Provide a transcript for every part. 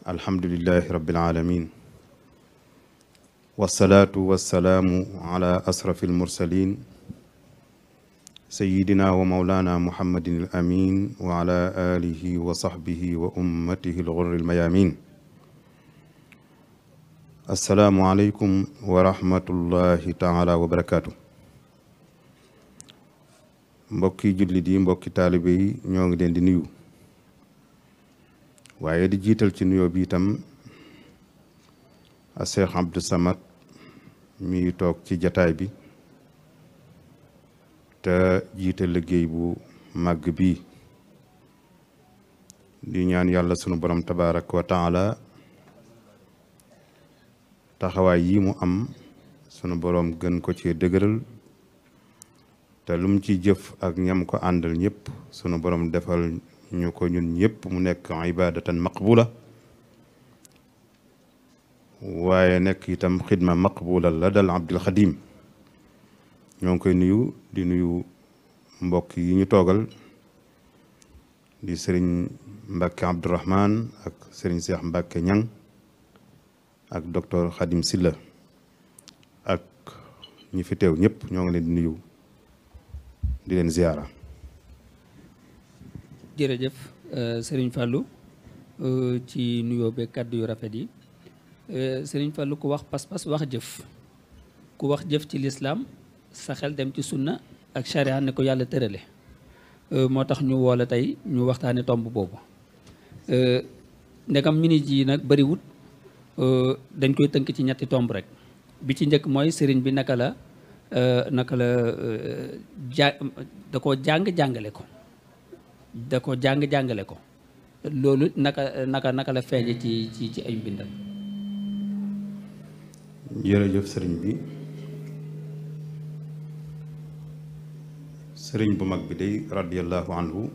alhamdulillahi rabbil alamin wasalaatu wasalaamu ala asrafi almursalin sayidina wa maulana muhammadin al amin wa ala alihi wa sahbihi wa ummatihi alghurri almayamin. assalaamu aleykum wa rahmatullahi taala wa barakaatu. mbokki jullit yi mbokki taalibe yi ñoo ngi leen di nuyu, waaye di jiital ci nuyoo bi itam a Cheikh Abdou Samad mi toog ci jataay bi te jiite liggéey bu màgg bi di ñaan yàlla sunu borom tabaaraka wa taala taxawaay yi mu am sunu borom gën ko ci dëgëral te lum ci jëf ak ñam ko àndal ñëpp sunu borom defal ñu ko ñun ñëpp mu nekk ibadatan maqbula, waaye nekk itam xidma maqbula la dal Abdul Xadim. ñoo ngi koy nuyu di nuyu mbokk yi ñu toogal di sëriñ Mbacke Abdourahman ak sëriñ Cheikh Mbacke Ñang ak docteur Khadim Silla ak ñi fi teew ñëpp ñoo ngi leen di nuyu di leen ziyaara. jërëjëf Serigne Fallou ci nuyoo be kàddu yu rafet yi. Serigne Fallou ku wax pas-pas wax jëf, ku wax jëf ci lislaam sa xel dem ci sunna ak charia ne ko yàlla tërale. moo tax ñu woola tey ñu waxtaane tomb boobu. ndegam minute yi nag bariwut, dañ koy tënk ci ñetti tomb rek. bi ci njëkk mooy sëriñ bi naka la da ko jàngale ko. da ko jàngale ko loolu naka la feeñe ci ay mbindam. jërëjëf sëriñ bi. sëriñ bu mag bi day radiyallahu anhu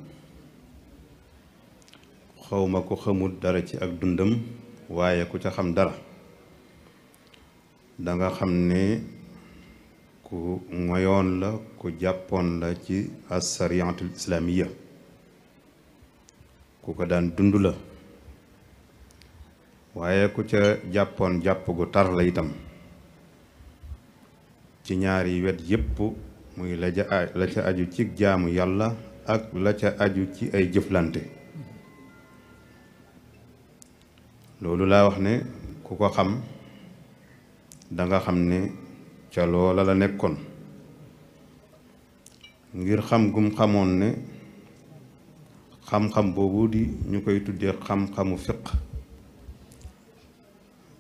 xawma ko xamul dara ci ak dundam, waaye ku ca xam dara danga xam ne ku ngoyoon la, ku jàppoon la ci as-sariyatul islaamiya, ku ko daan dund la, waaye ku ca jàppoon jàpp gu tar la itam ci ñaari wet yépp, muy la ca aju ci jaamu yàlla ak la ca aju ci ay jëflante. loolu laa wax ne ku ko xam danga xam ne ca loola la nekkoon, ngir xam gum xamoon ne xam-xam boobu di ñu koy tuddee xam-xamu fiq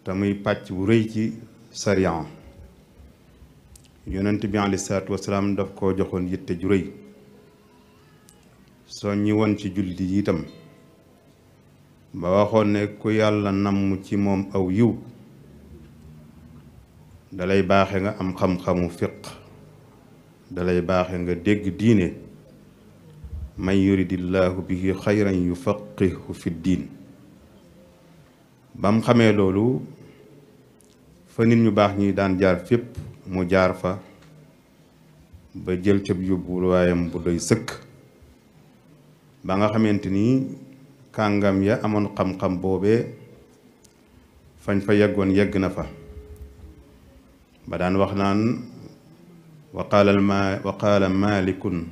te muy pàcc bu rëy ci sariya. yonent bi alayhi salaatu wasalaam daf koo joxoon yitte ju rëy, soññi woon ci jullit yi itam ba waxoon ne ku yàlla namm ci moom aw yiw dalay baaxe nga am xam-xamu fiq, dalay baaxe nga dégg diine. man yuridillahu bihi xayran yufaqihu fi diin. ba mu xamee loolu fa nit ñu baax ñi daan jaar fépp mu jaar fa ba jël cab yóbbul waayam bu doy sëkk, ba nga xamante ni kàngam ya amoon xam-xam boobee fañ fa yeggoon yegg na fa, ba daan wax naan wa qaala malikun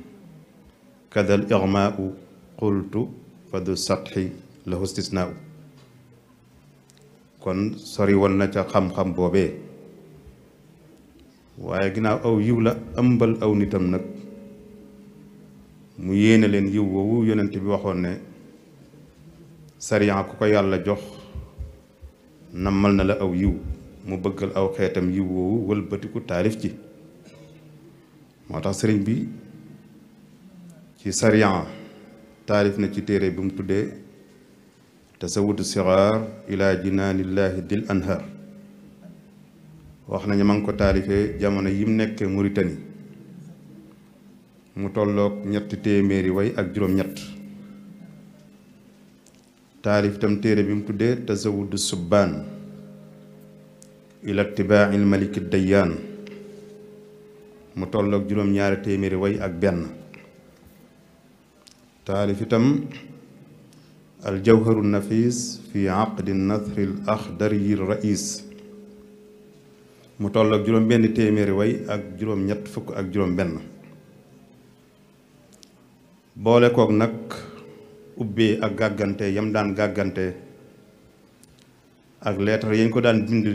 kadal igmaau qultu fa du satxi lahu istisnaau. kon sori woon na ca xam-xam boobee, waaye ginnaaw aw yiw la ëmbal aw nitam nag mu yéene leen yiw woowu yonent bi waxoon ne sariya ku ko yàlla jox nammal na la aw yiw, mu bëggal aw xeetam yiw woowu wëlbatiku taalif ci. moo tax sëriñ bi ci sariya taalif na ci téere bi mu tuddee tasawudu sixaar ila jinaanillahi dil anhar. wax nañu ma ngi ko taalifee jamono yim nekkee Mauritanie, mu tolloog 300 way ak juróom-ñett. taalif tam téere bi mu tuddee tasawudu subbaan ila tibaail maliki dayyaan, mu tolloog juróom-ñaari téeméeri way ak benn. taalif itam aljawharu nafis fi aqdi nathri al axdari rais mu toll ak juróom benn téeméeri way ak juróom ñett fukk ak juróom benn boole koog nag ubbee ak gàggante yam daan gàggante ak leetar yañ ko daan bind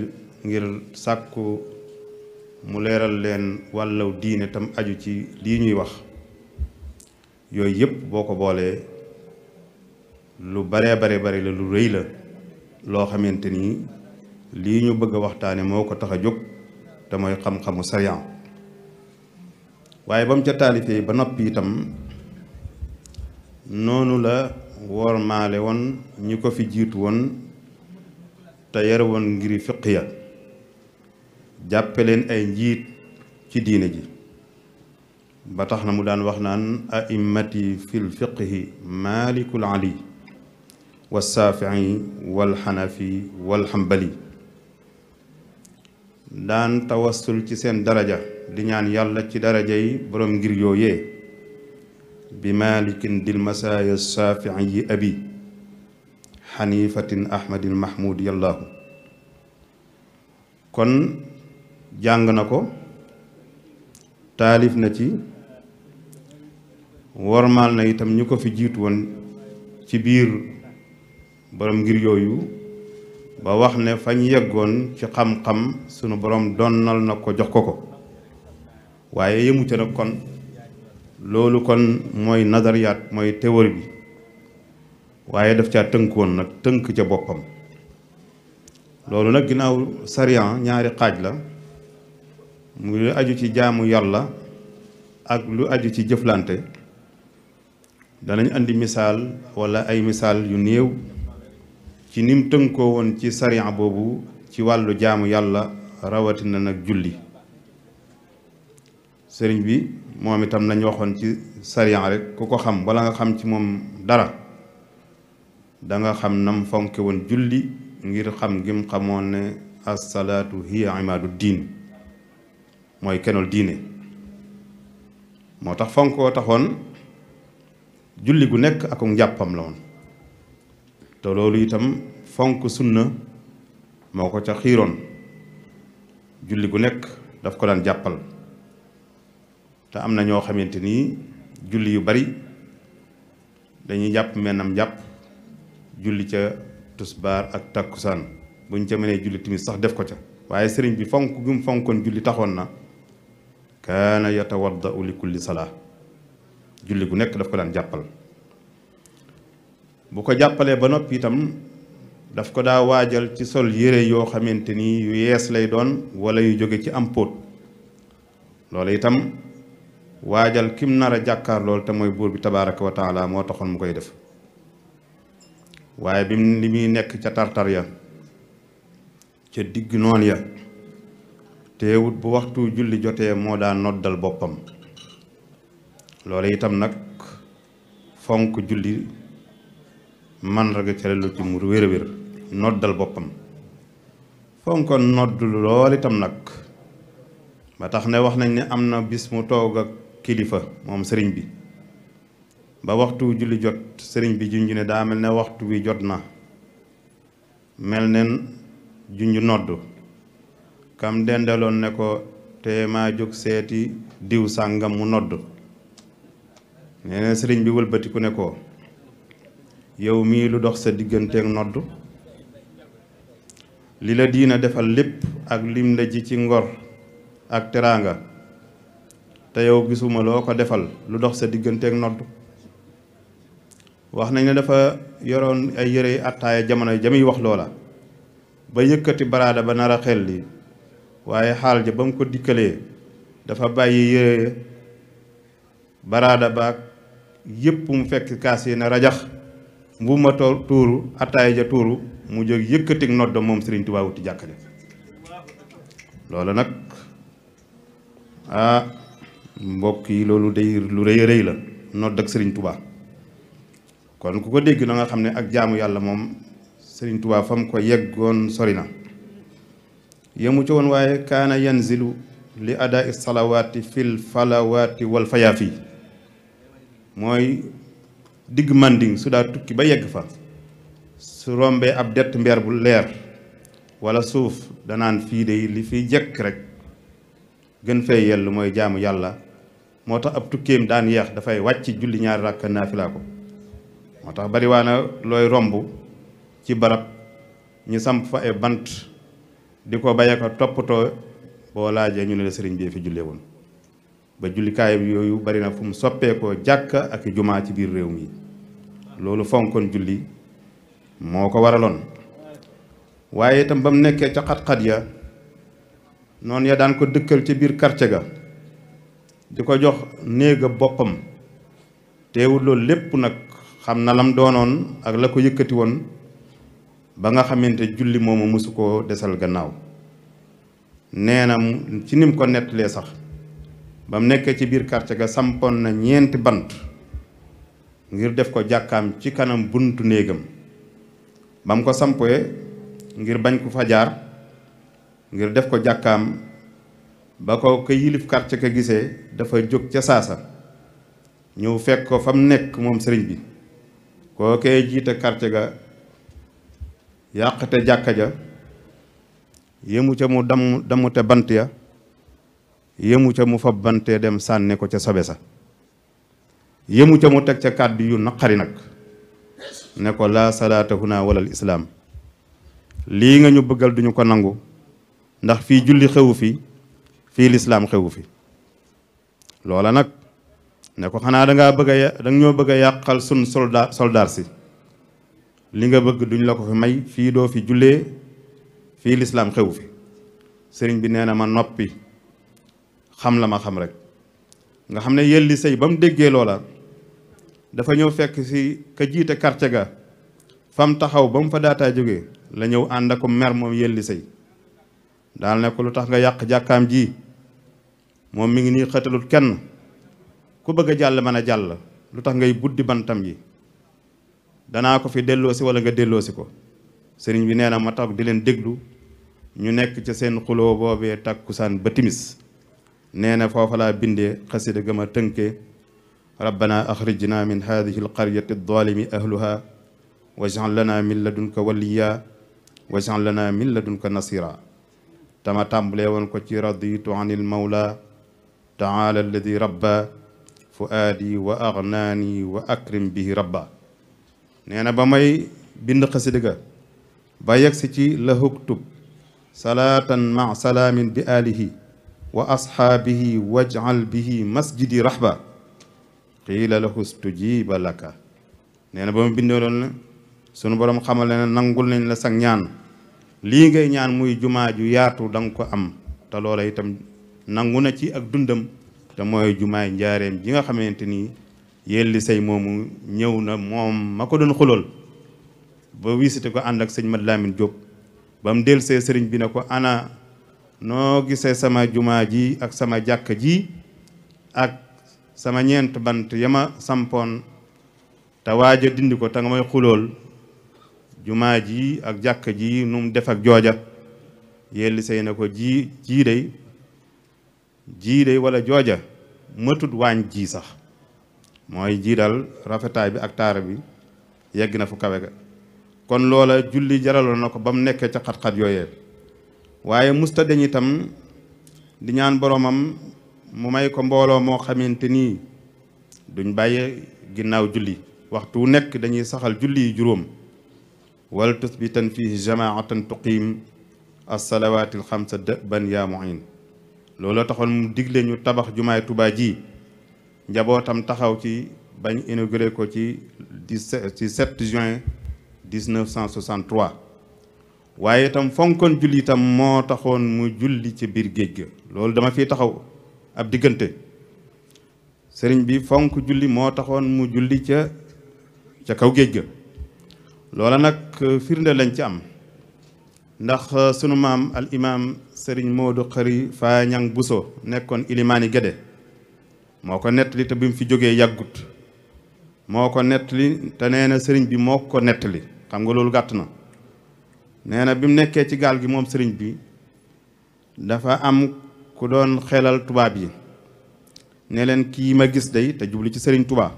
ngir sàkku mu leeral leen wàllaw diine tam aju ci lii ñuy wax yooyu yépp boo ko boolee lu bare la lu rëy la loo xamante ni lii ñu bëgg a waxtaane moo ko tax a jóg te mooy xam-xamu sariya waaye ba mu ca taalifee ba noppi itam noonu la wormaale woon ñi ko fi jiitu woon te yare woon ngiri fiq ya jàppe leen ay njiit ci diine ji ba tax na mu daan wax naan a'immati fil fiqhi malikul ali wa saafi'i wal xanafi wal xambali daan tawassul ci seen daraja di ñaan yàlla ci daraja yi boroom ngir yooyee bi malikin dil masaaya saafi'i yi abi xanifatin ahmadin mahmud yallaahu kon jàng na ko taalif na ci wormaal na itam ñu ko fi jiitu woon ci biir borom ngir yooyu ba wax ne fañ yeggoon ci xam-xam sunu borom donnal na ko jox ko waaye yëmu ca nag kon loolu kon mooy nadariyaat mooy théorie bi waaye daf caa tënk woon nag tënk ca boppam loolu nag ginnaaw sariyan ñaari xaaj la mu lu aju ci jaamu yàlla ak lu aju ci jëflante danañ andi misaal wala ay misaal yu néew ci nim tënkoo woon ci sariyan boobu ci wàllu jaamu yàlla rawatina nag julli sëriñ bi moom itam nañ waxoon ci sariyan rek ku ko xam wala nga xam ci moom dara danga xam nam fonke woon julli ngir xam gim xamoon ne as-salaatu hiya imaadu diin mooy kenol diine moo tax fonkoo taxoon julli gu nekk ak njàppam la woon te loolu itam fonk sunna moo ko ca xiiroon julli gu nekk daf ko daan jàppal te am na ñoo xamante ni julli yu bari dañuy jàpp mennam jàpp julli ca tusbaar ak takkusaan buñ ca mënee julli timis sax def ko ca waaye sëriñ bi fonk gi mu fonkoon julli taxoon na kaana yatawaddau li kulli salaa julli gu nekk daf ko daan jàppal bu ko jàppalee ba noppi itam daf ko daa waajal ci sol yére yoo xamante ni yu yees lay doon wala yu jóge ci am póot loolu itam waajal kim nar a jàkkaar lool te mooy buur bi tabaaraka wa taala moo taxoon mu koy def waaye bi li muy nekk ca tartar ya ca digg noon ya teewut bu waxtu julli jotee moo daa noddal boppam loolu itam nag fonk julli màndarga ca lu ci mu wér a wér noddal boppam fonkoon nodd lool itam nag ba tax ne wax nañ ne am na bis mu toog ak kilifa moom sëriñ bi ba waxtu julli jot sëriñ bi junj ne daa mel ne waxtu wi jot na mel nen junj nodd kam dendaloon ne ko te maa jóg seeti diw sàngam mu nodd nee na sëriñ bi wëlbatiku ne ko yow mii lu dox sa digganteeg nodd li la diina defal lépp ak lim la ji ci ngor ak teraanga te yow gisuma loo ko defal lu dox sa digganteeg nodd wax nañ ne dafa yoroon ay yére attaaya jamono jamiy wax loola ba yëkkati baraada ba nar a xel li waaye xaal ja ba mu ko dikkalee dafa bàyyi yére baraada ba yépp mu fekk kaas yi na rajax mbuuma tuuru attaaya ja tuuru mu jóg yëkkatig nodd moom Sëriñ Tuubaa wuti jàkka ja loolu nag mbokk yi loolu day lu rëy rëy la nodd ak Sëriñ Tuubaa kon ku ko dégg na nga xam ne ak jaamu yàlla moom Sëriñ Tuubaa fa mu ko yeggoon sori na yemu ci woon waaye kaana yanzilu li adaa salawaati fil falawaati wal fayaafi mooy digg manding su daa tukki ba yegg fa su rombee ab dett mbeer bu leer wala suuf danaan fii de li fiy jekk rek gën fee yellu mooy jaamu yàlla moo tax ab tukkeem daan yeex dafay wàcc julli ñaari rakk naafila ko moo tax bari waa na looy romb ci barab ñu samp fa ay bant di ko baye ko toppatoo boo laajee ñu ne la sëriñ bi fi jullee woon ba jullikaay yooyu bari na fu mu soppeekoo jàkka ak jumaa ci biir réew mi loolu fonkoon julli moo ko waraloon waaye itam ba mu nekkee ca xat-xat ya noonu ya daan ko dëkkal ci biir quartier ga di ko jox néega boppam teewul loolu lépp nag xam na lam doonoon ak la ko yëkkati woon ba nga xamante julli moomu mosu koo desal gannaaw nee na ci nim ko nettalee sax ba mu nekkee ci biir quartier ga sampoon na 4 bant ngir def ko jàkkaam ci kanam buntu néegam ba mu ko sampoe ngir bañ ko fa jaar ngir def ko jàkkaam ba ko yilif quartier ka gisee dafa jóg ca saasa ñëw fekk ko fa mu nekk moom sëriñ bi koo koy jiite quartier ga yàqate jàkka ja yëmu ca mu damute bant ya yëmu ca mu fa bantee dem sànne ko ca sobe sa yëmu ca mu teg ca kàddu yu naqari nag ne ko laa salaata huna walal islaam lii nga ñu bëggal duñu ko nangu ndax fii julli xewu fi fii lislaam xewu fi loola nag ne ko xanaa danga ñoo bëgg a yàqal sun soldaar si li nga bëgg duñ la ko fi may fii doo fi jullee fii lislaam xewu fi sëriñ bi nee na ma noppi xam la ma xam rek nga xam ne yelli sëy ba mu déggee loola dafa ñëw fekk si ka jiite quartier ga fam taxaw ba mu fa daataa jógee la ñëw ànd ak mer moom yelli sëy daal ne ko lu tax nga yàq jàkkaam ji moom mi ngi nii xëtalut kenn ku bëgg a jàll mën a jàll lu tax ngay buddi bantam yi danaa ko fi delloosi wala nga delloosi ko sëriñ bi nee na ma toog di leen déglu ñu nekk ca seen xuloo boobee takkusaan ba timis nee na foofa laa bindee xasida gama tënkee rabbana axrijna min hadihi alqaryati adh-dhalimi ahluha waj'al lana min ladunka waliya waj'al lana min ladunka nasira tama tàmbalee woon ko ci raditu anil mawla taala alladi rabba fuaadi wa agnaani wa akrim bihi rabba nee na ba may bind xasida ga ba yegsi ci la huktub salaatan ma salaamin bi alihi wa ashaabihi waj'al bihi masjidi rahba qiila lahu stujiba laka nee na ba ma bindoo loon sunu borom xamal ne nangul nañ la sag ñaan lii ngay ñaan muy jumaa ju yaatu danga ko am te loola itam nangu na ci ak dundam te mooy jumaay njaareem ji nga xamante ni yelli say moomu ñëw na moom ma ko doon xulool ba visité ko ànd ak sëñ Mat Lamin Jóob ba mu del see sëriñ bi ne ko ana noo gisee sama jumaa ji ak sama jàkk ji ak sama 4 bant yama sampoon te waaj a dindi ko te nga may xulool jumaa ji ak jàkk ji nu mu def ak jooja yelli say na ko jii day wala jooja matut waañ ji sax mooy jii daal rafetaay bi ak taara bi yegg na fu kawe ga kon loola julli jaraloon na ko ba mu nekkee ca xat-xat yooyee waaye musta dañ itam di ñaan boromam mu may ko mbooloo moo xamante nii duñ bàyyi ginnaaw julli waxtu nekk dañuy saxal julli yi juróom wal tusbitan fihi jamaatan tuqiim as-salawaatil xamsa dëban yaa muin looloo taxoon mu digle ñu tabax jumaay Tuubaa ji njabootam taxaw ci bañ inauguré ko ci 7 juin 1963 waaye itam fonkoon julli itam moo taxoon mu julli ci biir géej ga loolu dama fi taxaw ab diggante sëriñ bi fonk julli moo taxoon mu julli ca kaw géej ga loola nag firnde lañ ci am ndax sunu maam al imam sëriñ Moodu Xari Faa Ñang Buso nekkoon ilimaani Gédé moo ko nettali te bi mu fi jógee yàggut moo ko nettali te nee na sëriñ bi moo ko nettali xam nga loolu gàtt na nee na bi mu nekkee ci gaal gi moom sëriñ bi dafa am ku doon xelal tubaab yi ne leen kii ma gis day te jubli ci sëriñ Tuubaa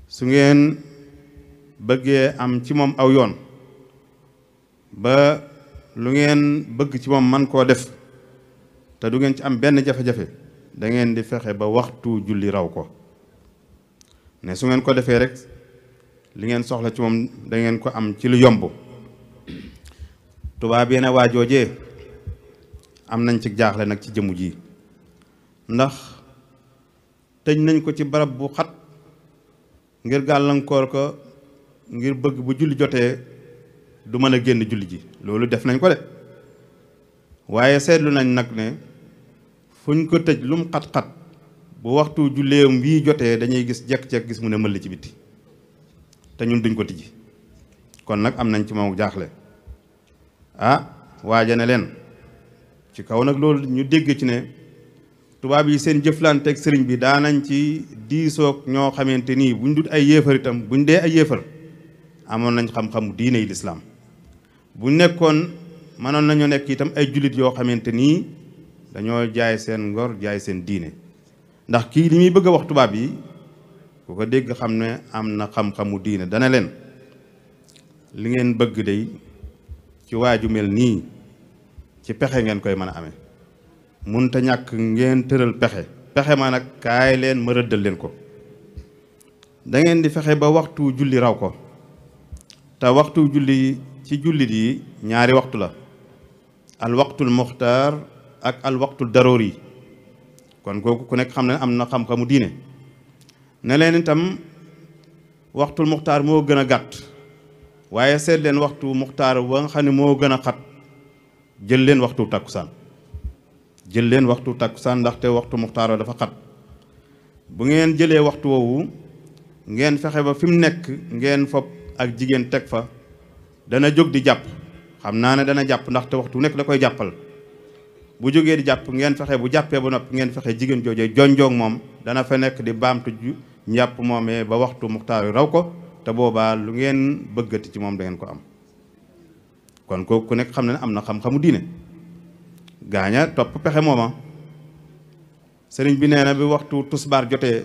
su ngeen bëggee am ci moom aw yoon ba lu ngeen bëgg ci moom man koo def te du ngeen ci am benn jafe-jafe da ngeen di fexe ba waxtu julli raw ko ne su ngeen ko defee rek li ngeen soxla ci moom da ngeen ko am ci lu yomb. tubaab yi ne waa joojee am nañ ci jaaxle nag ci jëmu ji ndax tëj nañ ko ci barab bu xat ngir gàllankoor ko ngir bëgg bu julli jotee du mën a génn julli ji loolu def nañ ko de waaye seetlu nañ nag ne fuñ ko tëj lum xat-xat bu waxtu julleem wii jotee dañuy gis jekk-jekk gis mu ne mëll ci bitti te ñun duñ ko tijji kon nag am nañ ci moom jaaxle waaja ne leen ci kaw nag loolu ñu dégg ci ne tubaab yi seen jëflanteeg sëriñ bi daanañ ci diisoog ñoo xamante nii buñ dut ay yéefar itam buñ dee ay yéefar amoon nañ xam-xamu diine yi lislaam buñ nekkoon mënoon nañu nekk itam ay jullit yoo xamante nii dañoo jaay seen ngor jaay seen diine ndax kii li muy bëgg a wax tubaab yi ku ko dégg xam ne am na xam-xamu diine dana leen li ngeen bëgg day ci waaju mel nii ci pexe ngeen koy mën a amee munta ñàkk ngeen tëral pexe ma nag kaay leen ma rëddal leen ko da ngeen di fexe ba waxtu julli raw ko te waxtu julli ci jullit yi ñaari waxtu la al waxtul muxtaar ak al waxtul daroori kon kooku ku nekk xam ne am na xam-xamu diine ne leen itam waxtul muxtaar moo gën a gàtt waaye seet leen waxtu muxtaar wa nga xam ne moo gën a xat jël leen waxtu takkusaan ndaxte waxtu muxtaar dafa xat bu ngeen jëlee waxtu woowu ngeen fexe ba fi mu nekk ngeen fopp ak jigéen teg fa dana jóg di jàpp xam naa ne dana jàpp ndaxte waxtu nekk da koy jàppal bu jógee di jàpp ngeen fexe bu jàppee ba noppi ngeen fexe jigéen joojee jonjoog moom dana fa nekk di baamtu njàpp moomee ba waxtu muxtaar yu raw ko te boobaa lu ngeen bëggati ci moom da ngeen ko am kon kooku ku nekk xam ne am na xam-xamu diine gaaña topp pexe mooma sëriñ bi nee na bi waxtu tusbaar jotee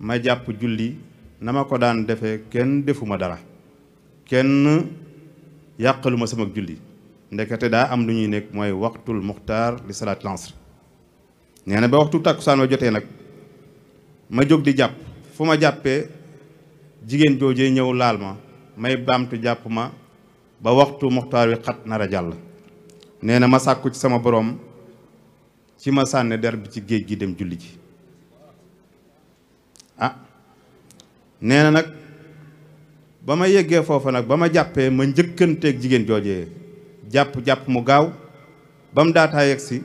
ma jàpp julli na ma ko daan defee kenn defuma dara kenn yàqaluma sama julli ndekete daa am lu ñuy nekk mooy waxtul muxtaar li salaat lansr nee na ba waxtu tàkkusaan wa jotee nag ma jóg di jàpp fu ma jàppee jigéen joojee ñëw laal ma may baamtu jàpp ma ba waxtu muxtaar wi xat nar a jàll nee na ma sàkku ci sama boroom ci ma sànni der bi ci géej gi dem julli ji nee na nag ba ma yeggee foofa nag ba ma jàppee ma njëkkanteeg jigéen joojee jàpp mu gaaw ba mu daataa yegg si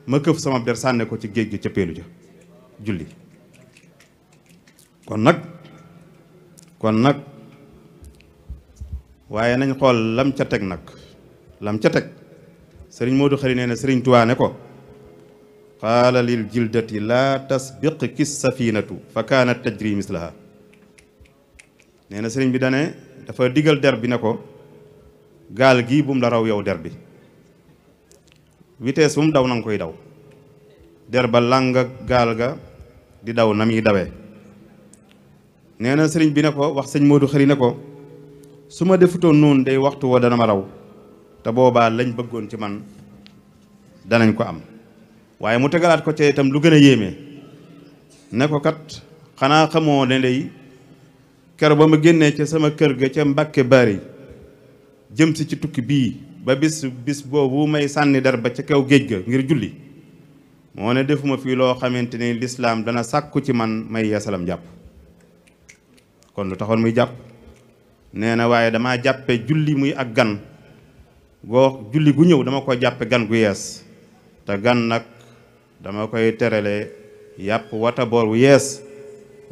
ma këf sama der sànne ko ci géej gi ca peelu ja julli kon nag waaye nañ xool lam ca teg nag sëriñ Modou Khari nee na sëriñ Tuubaa ne ko qaala lil jildati laa tasbiq kis safinatu fa kaanat tajri mislaha nee na sëriñ bi dane dafa digal der bi ne ko gaal gii bu mu la raw yow der bi vitesse bu mu daw na nga koy daw der ba làng gaal ga di daw na muy dawee nee na sëriñ bi ne ko wax sëñ Modou Khari ne ko su ma defutoon noonu day waxtu woo dana ma raw te boobaa lañ bëggoon ci man danañ ko am waaye mu tegalaat ko ca itam lu gën a yéeme ne ko kat xanaa xamoo ne day kero ba ma génnee ca sama kër ga ca Mbàkke Bari jëm si ci tukki bii ba bis boobu may sànni der ba ca kaw géej ga ngir julli moo ne defuma fii loo xamante ni lislaam dana sàkku ci man may yeesalam jàpp kon lu taxoon muy jàpp nee na waaye damaa jàppe julli muy ak gan julli gu ñëw dama ko jàppe gan gu yees te gan nag dama koy terale yàpp wata boor wu yees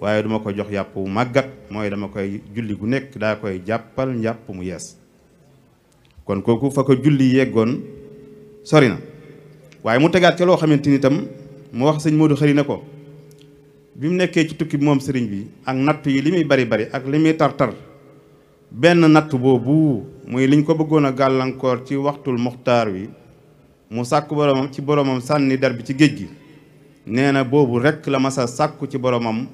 waaye duma ko jox yàpp wu màggat mooy dama koy julli gu nekk daa koy jàppal njàpp mu yees kon kooku fa ko julli yeggoon sori na waaye mu tegaat ca loo xamante ni itam mu wax sëñ Modou Khari ne ko bi mu nekkee ci tukki bi moom sëriñ bi ak natt yi li muy bari ak li muy tar benn natt boobu muy liñ ko bëggoon a gàllankoor ci waxtul muxtaar wi mu sàkku boromam ci boromam sànni der bi ci géej gi nee na boobu rekk la masa sàkku ci boromam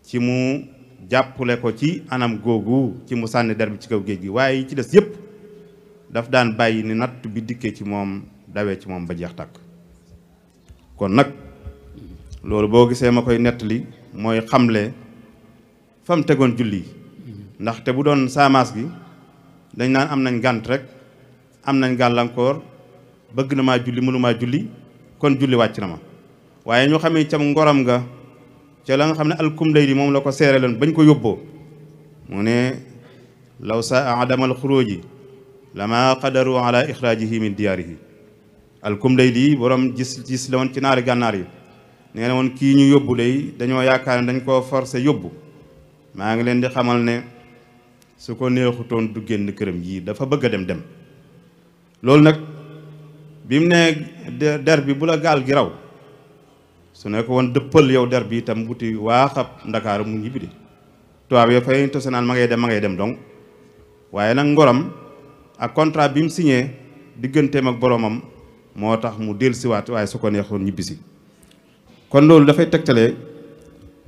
ci mu jàppale ko ci anam googu ci mu sànni der bi ci kaw géej gi waaye yi ci des yépp daf daan bàyyi ni natt bi dikkee ci moom dawee ci moom ba jeex tàkk. kon nag loolu boo gisee ma koy nettali mooy xamle fa mu tegoon julli ndaxte bu doon saamaas gi dañ naan am nañ gànt rek am nañ gàllankoor bëgg na maa julli mënumaa julli kon julli wàcc na ma waaye ñu xamee cam ngoram nga ca la nga xam ne alkum lay di moom la ko seere leen bañ ko yóbboo mu ne law saa adamal xuróoji lama qadaru ala ixraajihi min diyaarihi alkum lay di borom gis la woon ci naari gànnaar yi nee na woon kii ñu yóbbu day dañoo yaakaar ne dañ koo forcé yóbbu maa ngi leen di xamal ne su ko neexutoon du génn këram yii dafa bëgg a dem loolu nag bi mu ne der bi bu la gaal gi raw su ne ko woon dëppal yow der bi itam wuti waaxab ndakaaru mu ñibbi de tubaab yo fay tose naan ma ngay dem donc waaye nag ngoram ak contrat bi mu signé digganteem ak boromam moo tax mu dellusiwaat waaye su ko neexoon ñibbisi kon loolu dafay tegtale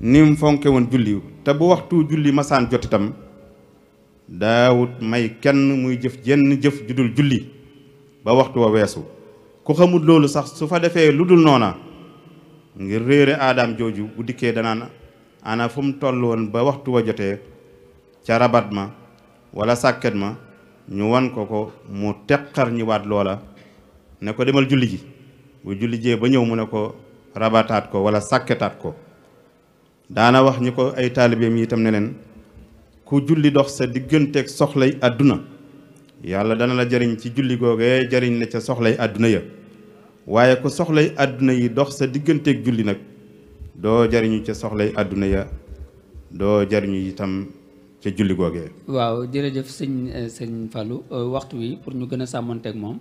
ni mu fonke woon julli te bu waxtu julli masaan jot itam daawut may kenn muy jëf jenn jëf ju dul julli ba waxtu wa weesu ku xamul loolu sax su fa defee lu dul noona ngir réere aadaam jooju bu dikkee danaan ana fu mu toll woon ba waxtu wa jotee ca rabat ma wala sàkket ma ñu wan ko mu teqar ñi waat loola ne ko demal julli ji bu julli jee ba ñëw mu ne ko rabataat ko wala sàkketaat ko daana wax ñi ko ay taalibeem yi itam ne leen ku julli dox sa digganteeg soxlay àdduna yàlla dana la jariñ ci julli googee jariñ la ca soxlay àdduna ya waaye ku soxlay àdduna yi dox sa digganteeg julli nag doo jariñu ca soxlay àdduna ya doo jariñu itam ca julli googee. waaw jërëjëf sëñ Fallou waxtu wi pour ñu gën a sàmmanteeg moom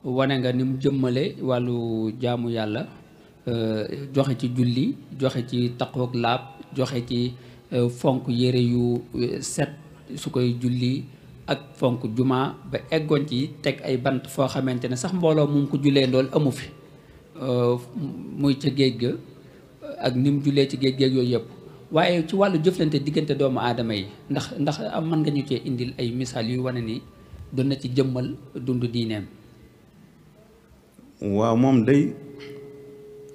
wane nga ni mu jëmmale wàllu jaamu yàlla joxe ci julli joxe ci taqwoog laab joxe ci fonk yére yu set su koy julli ak fonk juma ba eggoon ci teg ay bant foo xamante ne sax mbooloo mu ko jullee ndool amu fi muy ca géej ga ak ni mu jullee ci géej géej yooyu yëpp waaye ci wàllu jëflante diggante doomu aadama yi ndax am mën nga ñu cee indil ay misaal yu wane ni doon na ci jëmmal dund diineem. waaw moom day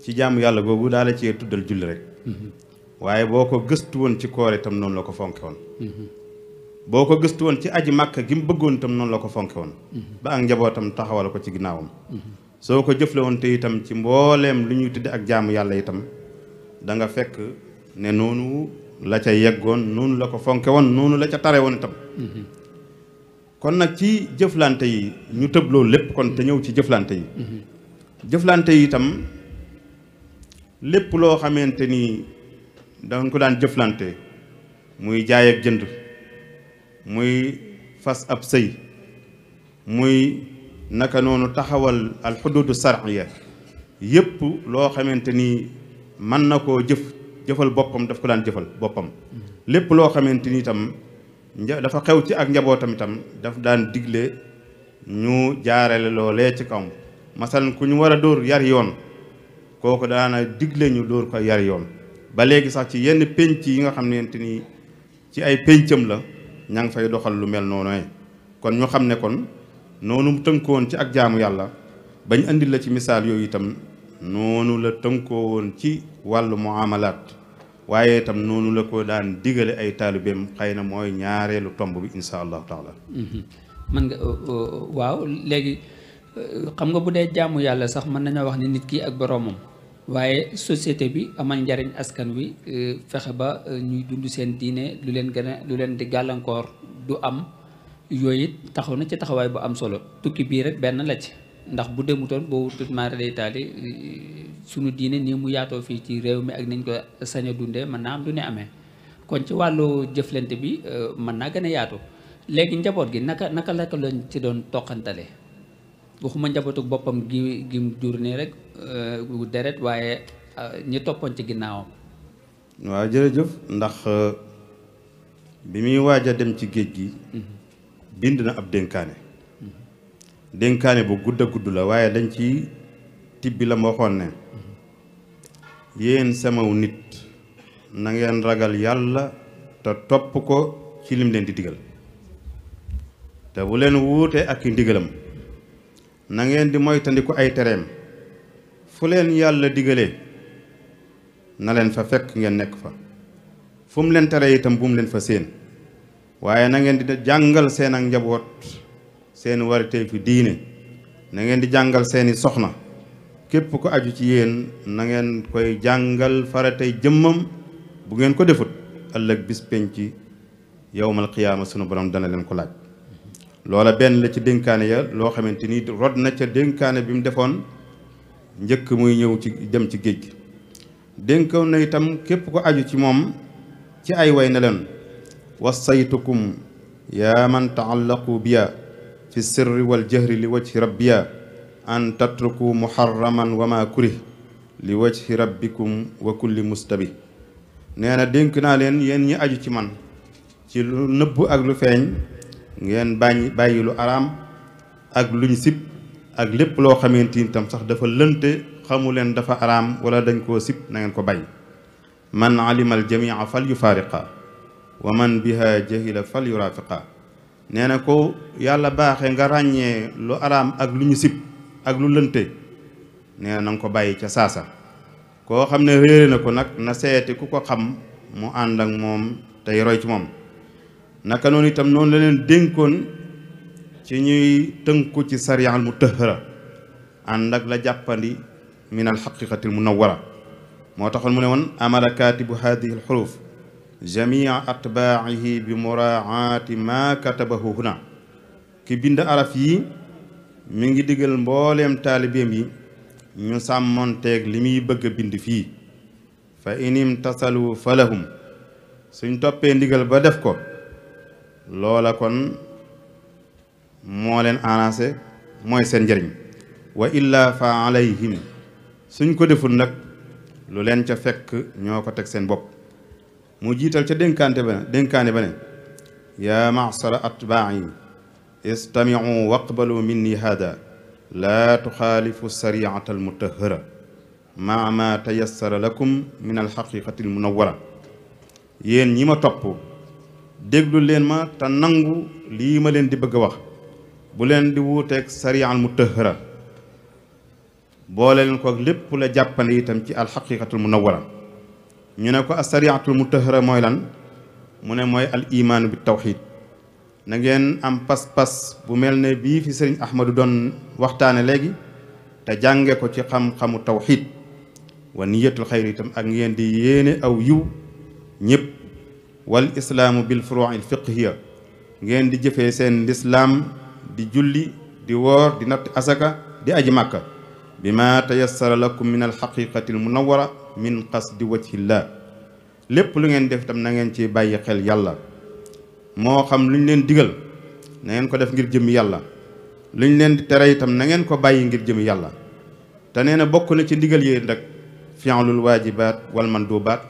ci jaamu yàlla googu daal la cee tuddal julli rek waaye boo ko gëstu woon ci koor itam noonu la ko fonke woon boo ko gëstu woon ci aji màkk gi mu bëggoon itam noonu la ko fonke woon ba ak njabootam taxawal ko ci ginnaawam soo ko jëfle woon te itam ci mbooleem lu ñuy tudde ak jaamu yàlla itam da nga fekk ne noonu la ca yeggoon noonu la ko fonke woon noonu la ca tare woon itam kon nag ci jëflante yi ñu tëb loolu lépp kon te ñëw ci jëflante yi jëflante yi itam lépp loo xamante ni dañ ko daan jëflante muy jaay ak jënd muy fas ab sëy muy naka noonu taxawal al xuduudu sar'iya yépp loo xamante ni mën na koo jëfal boppam daf ko daan jëfal boppam lépp loo xamante ni itam dafa xew ci ak njabootam itam daf daan digle ñu jaarale loolee ci kawam masalan ku ñu war a dóor yar yoon kooku daana digle ñu dóor ko yar yoon ba léegi sax ci yenn pénc yi nga xam ne ni ci ay péncam la ña ngi fay doxal lu mel noonu kon ñu xam ne kon noonu mu tënkoon ci ak jaamu yàlla bañ andil la ci misaal yooyu itam noonu la tënkoo woon ci wàllu muamalaat waaye itam noonu la ko daan digale ay taalibeem xëy na mooy ñaareelu tomb bi insha allahu taala man nga waaw léegi xam nga bu dee jaamu yàlla sax mën nañoo wax ni nit ki ak boroomam waaye société bi amal njariñ askan wi fexe ba ñuy dund seen diine lu leen di gàllankoor du am yooyu it taxaw na ci taxawaay bu am solo tukki bii rek benn la ci ndax bu demutoon boobu tout maara day taali sunu diine nii mu yaatoo fii ci réew mi ak niñ ko sañ a dundee mën naa am du ne amee kon ci wàllu jëflante bi mën naa gën a yaatu léegi njaboot gi naka la ko lañ ci doon toqantale waxuma njabootu boppam gi jur nii rek deret waaye ñi toppoon ci ginnaawam. waaw jërëjëf ndax bi muy waaj a dem ci géej gi bind na ab dénkaane bu gudd a gudd la waaye dañ ci tibbi la ma waxoon ne yéen samaw nit na ngeen ragal yàlla te topp ko ci lim leen di digal te bu leen wuute ak ndigalam na ngeen di moytandiku ay tereem fu leen yàlla digalee na leen fa fekk ngeen nekk fa fu mu leen tere itam bu mu leen fa séen waaye na ngeen di jàngal seen ak njaboot seen warite fi diine na ngeen di jàngal seeni soxna képp ko aju ci yéen na ngeen koy jàngal faratey jëmmam bu ngeen ko defut ëllëg bis penc yawmal qiyaama sunu borom dana leen ko laaj loola benn la ci dénkaane ya loo xamante ni rod na ca dénkaane bi mu defoon njëkk muy ñëw ci dem ci géej gi dénkaw na itam képp ko aju ci moom ci ay way na leen wassaytukum yaa man taallaqu biya fi sirri wal jahri li wajhi rabbiya an tatruku muharraman wa ma kurih li wajhi rabbikum wa kulli mustabi nee na dénk naa leen yéen ñi aju ci man ci lu nëbb ak lu feeñ ngeen bàyyi lu araam ak luñ sib ak lépp loo xamante ni tam sax dafa lënte xamu leen dafa araam wala dañ koo sib na ngeen ko bàyyi man alima al jamia fal yufaariqa wa man biha jahila fal yurafiqa nee na ko yàlla baaxee nga ràññee lu araam ak lu ñu sib ak lu lënte nee na nga ko bàyyi ca saasa koo xam ne réere na ko nag na seeti ku ko xam mu ànd ak moom tey roy ci moom naka noonu itam noonu la leen dénkoon ci ñuy tënku ci sariya al mutahhara ànd ak la jàppandi min al xaqiqati al munawwara moo taxoon mu ne woon amara kaatibu hadihi al xuruf jamia atbaa'ihi bi muraaati ma katabahu huna ki bind araf yi mi ngi digal mbooleem taalibeem yi ñu sàmmonteeg li muy bëgg a bind fii fa inim tasalu falahum suñ toppee ndigal ba def ko loola kon moo leen arrangé mooy seen njëriñ wa illa fa alayhim suñ ko deful nag lu leen ca fekk ñoo ko teg seen bopp mu jiital ca dénkaane ba ne yaa ma'sara atbaa'i istami'u waqbalu minni hada laa tuxaalifu sariata almutahara maa ma tayassara lakum min alxaqiqati almunawara yéen ñi ma topp déglu leen ma te nangu lii ma leen di bëgg a wax bu leen di wuuteeg sariya almutahara boole leen ko ak lépp la jàppane itam ci alxaqiqatu almunawara ñu ne ko asariatu almutahara mooy lan mu ne mooy al imaanu bi tawxid na ngeen am pas-pas bu mel ne bii fi sëriñ Ahmadu doon waxtaane léegi te jànge ko ci xam-xamu tawxid wa niyatul xayri itam ak ngeen di yéene aw yiw ñëpp wal islaamu bil furuu'i al fiqhiya ngeen di jëfee seen lislaam di julli di woor di natt asaka di aji màkka bi ma tayassara lakum min al xaqiqati al munawwara min qasdi wajhillah lépp lu ngeen def itam na ngeen ci bàyyi xel yàlla moo xam lu ñu leen digal na ngeen ko def ngir jëmi yàlla lu ñu leen di tere itam na ngeen ko bàyyi ngir jëmi yàlla te nee na bokk na ci ndigal yi rek fi'lul waajibaat wal mandubaat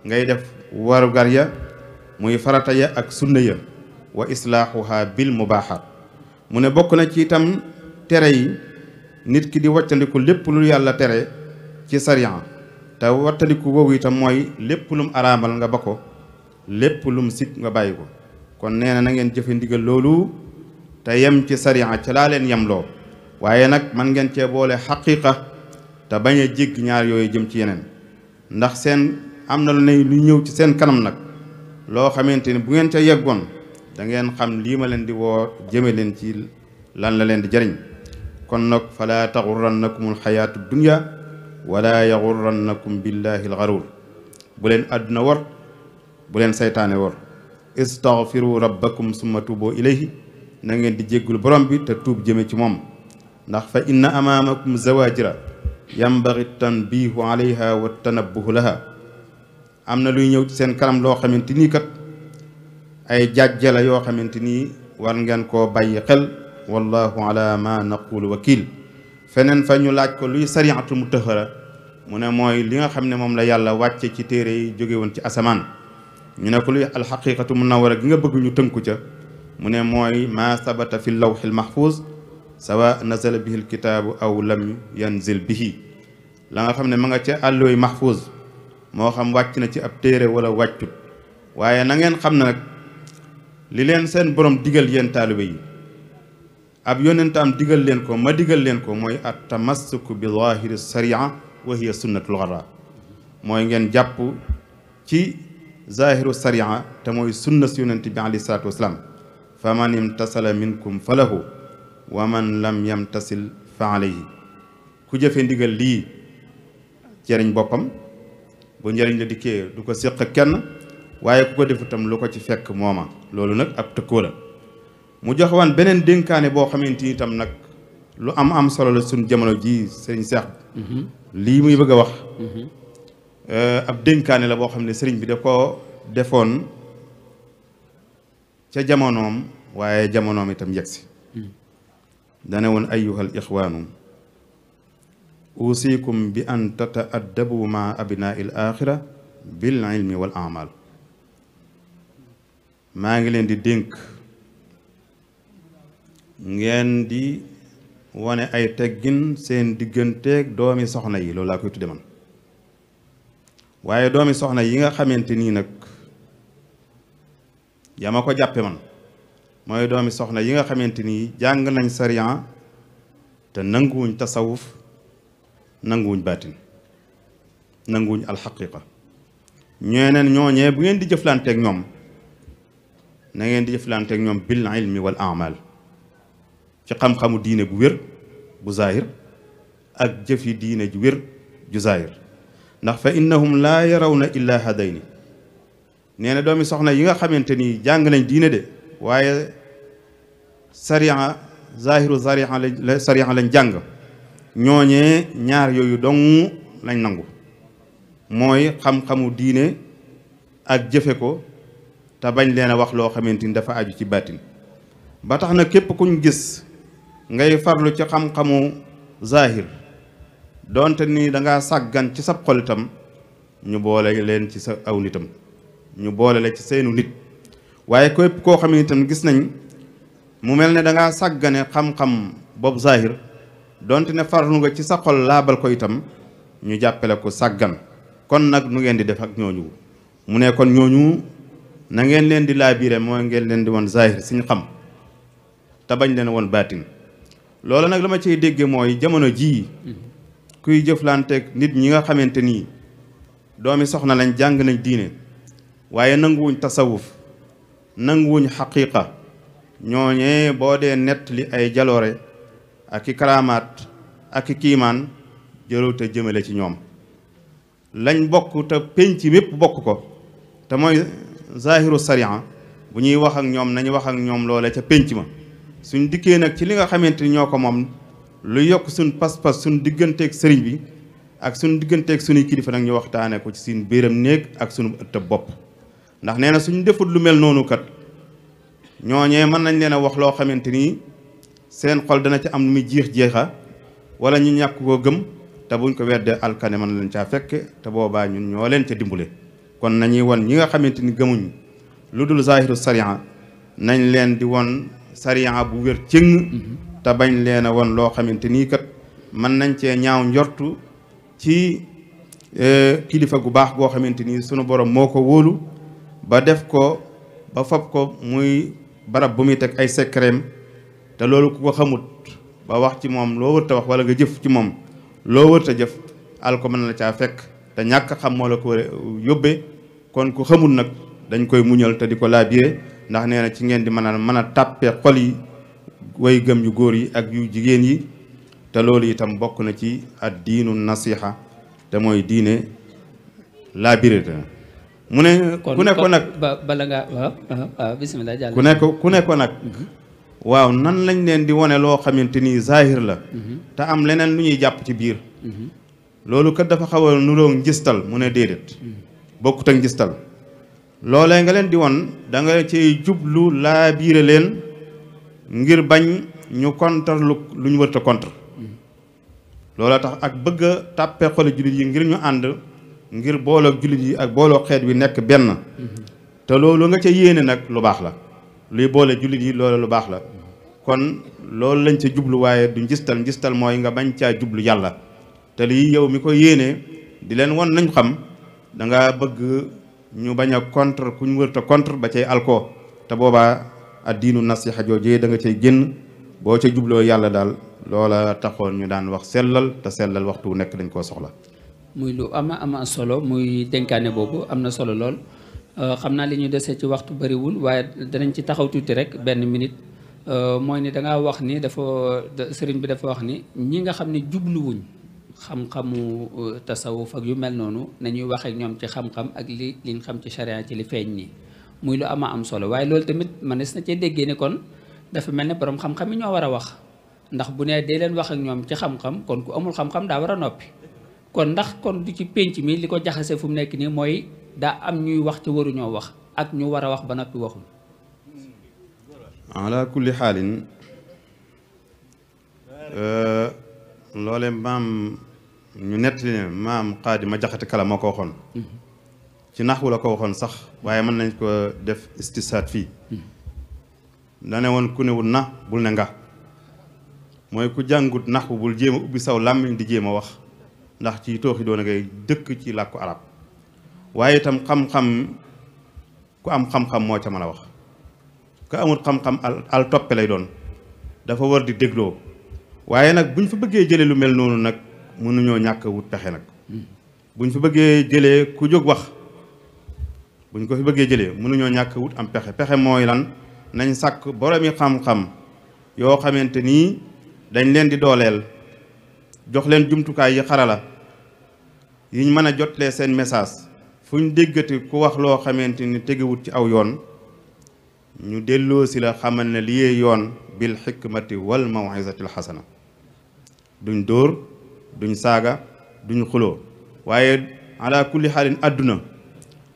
ngay def warugar ya muy farata ya ak sunna ya wa islaahuha bil mubaaxaat mu ne bokk na ci itam tere yi nit ki di wattandiku lépp lu yàlla tere ci sariya te wattandiku woowu itam mooy lépp lum araamal nga ba ko lépp lum sib nga bàyyi ko kon nee na ngeen jëfe ndigal loolu te yem ci sariya ca laa leen yemloo waaye nag man ngeen cee boole xaqiqa te bañ a jéggi ñaar yooyu jëm ci yeneen ndax seen am na lu ne lu ñëw ci seen kanam nag loo xamante ni bu ngeen ca yeggoon da ngeen xam lii ma leen di woo jëme leen ci lan la leen di jariñ kon nag falaa taxurrannakum alxayaatu dunya wala yaxurrannakum billahi alxaruur bu leen àdduna war bu leen saytaane war istaghfiru rabbakum summa tuubu ilayhi na ngeen di jéggul borom bi te tuub jëme ci moom ndax fa inna amaamakum zawajira yambagi tanbihu alayha wa tanabbuhu laha am na luy ñëw ci seen kanam loo xamante nii kat ay jàjje la yoo xamante nii war ngeen koo bàyyi xel wallahu ala ma naqulu wakil feneen fa ñu laaj ko luy sariatul mutahara mu ne mooy li nga xam ne moom la yàlla wàcce ci téere yi jóge woon ci asamaan ñu ne ko luy alxaqiqatu munawwara gi nga bëgg ñu tënku ca mu ne mooy ma sabata fi lawxil mahfuz sawa nazala bihi alkitaabu aw lam yanzil bihi la nga xam ne ma nga ca àllooy mahfuz moo xam wàcc na ci ab téere wala wàccut waaye na ngeen xam ne nag li leen seen borom digal yéen taalibe yi ab yonentam digal leen ko ma digal leen ko mooy at tamassuku bi zahiri sharia wa hiya sunnatul ghara mooy ngeen jàpp ci zahiru sharia te mooy sunna si yonent bi alayhi salaatu wasalaam fa man imtasala minkum falahu wa man lam yamtasil fa alayhi ku jëfe ndigal lii jëriñ boppam bu njëriñ la dikkee du ko séq kenn waaye ku ko defu tam lu ko ci fekk mooma loolu nag ab tëkkoo la mu jox waan beneen dénkaane boo xamante ni itam nag lu am solo la suñ jamono ji sëriñ Seex lii muy bëgg a wax ab dénkaane la boo xam ne sëriñ bi da ko defoon ca jamonoom waaye jamonoom itam yegsi dane woon ayyuhal ixwaanu usikum bi an tataaddabu ma abnaa il axira bil ilmi wal amal maa ngi leen di dénk ngeen di wane ay teggin seen digganteeg doomi soxna yi loolu laa koy tudde man waaye doomi soxna yi nga xamante nii nag yaa ma ko jàppe man mooy doomi soxna yi nga xamante nii jàng nañ sariya te nanguwuñ tasawuf nanguwuñ baatin nanguwuñ alxaqiqa ñeneen ñooñee bu ngeen di jëflanteeg ñoom na ngeen di jëflanteeg ñoom bil ilmi wal amal ci xam-xamu diine bu wér bu zahir ak jëfi diine ju wér ju zahir ndax fa innahum laa yarawna illa hadayni nee na doomi soxna yi nga xamante ni jàng nañ diine de waaye sariya zahiru sariya lañ jàng ñooñee ñaar yooyu dong lañ nangu mooy xam-xamu diine ak jëfe ko te bañ leen a wax loo xamante ni dafa aju ci baatin ba tax na képp kuñ gis ngay farlu ci xam-xamu zahir donte ni dangaa sàggan ci sab xol itam ñu boole leen ci sa aw nitam ñu boole la ci seenu nit waaye képp koo xam ne itam gis nañ mu mel ne dangaa sàggane xam-xam boobu zahir donte ne farlu nga ci sa xol laabal ko itam ñu jàppale ko sàggan kon nag nu ngeen di def ak ñooñu mu ne kon ñooñu na ngeen leen di laabiire mooy ngeen leen di woon zahir suñu xam te bañ leen woon baatin loolu nag la ma ciy dégge mooy jamono jii kuy jëflanteeg nit ñi nga xamante nii doomi soxna lañ jàng nañ diine waaye nanguwuñ tasawuf nanguwuñ xaqiqa ñooñee boo dee nett li ay jaloore ak i karaamaat ak i kiimaan jëloo te jëmale ci ñoom lañ bokk te penc mépp bokk ko te mooy zahiru sariya bu ñuy wax ak ñoom nañu wax ak ñoom loole ca penc ma suñ dikkee nag ci li nga xamante ni ñoo ko moom lu yokk suñ pas-pas suñ digganteeg sëriñ bi ak suñ digganteeg suñuy kilifa nag ñu waxtaane ko ci suñ biiram néeg ak suñu ëttëb bopp ndax nee na suñ defut lu mel noonu kat ñooñee mën nañ leen a wax loo xamante ni seen xol dana ci am lu muy jeexa wala ñu ñàkk koo gëm te buñ ko weddee alkane mën leen caa fekk te boobaa ñun ñoo leen ca dimbale kon nañuy won ñi nga xamante ni gëmuñ lu dul zahiru sariya nañ leen di won sariya bu wér cëng te bañ leen a won loo xamante nii kat mën nañ cee ñaaw njortu ci kilifa gu baax goo xamante ni sunu borom moo ko wóolu ba def ko ba fab ko muy barab bu muy teg ay secret te loolu ku ko xamut ba wax ci moom loo wërta wax wala nga jëf ci moom loo wërta jëf al ko mën la caa fekk te ñàkk xam moo la ko yóbbee kon ku xamul nag dañ koy muñal te di ko laabire ndax nee na ci ngeen di mën a tàppee xol yi way gëm yu góor yi ak yu jigéen yi te loolu itam bokk na ci ad diinu nasiha te mooy diine laabire mu ne ku ne ko nag bala nga waaw bismillah jàll ku ne ko nag waaw nan lañ leen di wone loo xamante ni zahir la te am leneen lu ñuy jàpp ci biir loolu kat dafa xaw a nuroog njistal mu ne déedéet bokkut ak njistal loolee nga leen di won da nga ci jublu laa biire leen ngir bañ ñu contre lu ñu wërta contre loola tax ak bëgg a tàppee xole jullit yi ngir ñu ànd ngir booloo jullit yi ak booloo xeet wi nekk benn te loolu nga ca yéene nag lu baax la luy boole jullit yi loolu lu baax la kon loolu lañ ca jublu waaye du njistal mooy nga bañ caa jublu yàlla te lii yow mi ko yéene di leen won nañ xam da nga bëgg ñu bañ a contre ku ñu wërta contre ba cay alko te boobaa ad diinu nasiha joojee da nga cay génn boo ca jubloo yàlla daal loola taxoon ñu daan wax sellal te sellal waxtu nekk dañ koo soxla. muy lu ama solo muy dénkaane boobu am na solo lool xam naa li ñu desee ci waxtu bariwul waaye danañ ci taxaw tuuti rek benn minute mooy ni da ngaa wax ni sëriñ bi dafa wax ni ñi nga xam ne jubluwuñ xam-xamu tasawuf ak yu mel noonu nañuy wax ak ñoom ci xam-xam ak liñ xam ci charia ci li feeñ nii muy lu am solo waaye loolu tamit mënees na cee déggee ni kon dafa mel ne borom xam-xam yi ñoo war a wax ndax bu nee dee leen wax ak ñoom ci xam-xam kon ku amul xam-xam daa war a noppi kon ndax kon du ci pénc mi li ko jaxase fu mu nekk nii mooy daa am ñuy wax ci waruñoo wax ak ñu war a wax ba noppi waxul. ala kulli xaalin loole maam ñu nettali ne maam Xaadima Jaxate Kala moo ko waxoon ci naxwu la ko waxoon sax waaye mën nañ ko def istisaat fii dane woon ku newul na bul ne nga mooy ku jàngut naxwu bul jéem a ubbi saw làmmiñ di jéem a wax ndax ci tooxi doon ngay dëkk ci làkku arab waaye itam xam-xam ku am xam-xam moo ca mën a wax ku amul xam-xam al toppe lay doon dafa war di dégloo waaye nag buñ fa bëggee jëlee lu mel noonu nag mënuñoo ñàkk wut pexe nag buñ fa bëggee jëlee ku jóg wax buñ ko fi bëggee jëlee mënuñoo ñàkk wut am pexe mooy lan nañ sàkk boromi xam-xam yoo xamante nii dañ leen di dooleel jox leen jumtukaay yi xarala yiñ mën a jotlee seen message fu ñu déggati ku wax loo xamante ni tegewut ci aw yoon ñu delloo si la xamal ne liyee yoon bil xikmati wal mawizati al xasana duñ dóor duñ saaga duñ xuloo waaye ala kulli xaalin àdduna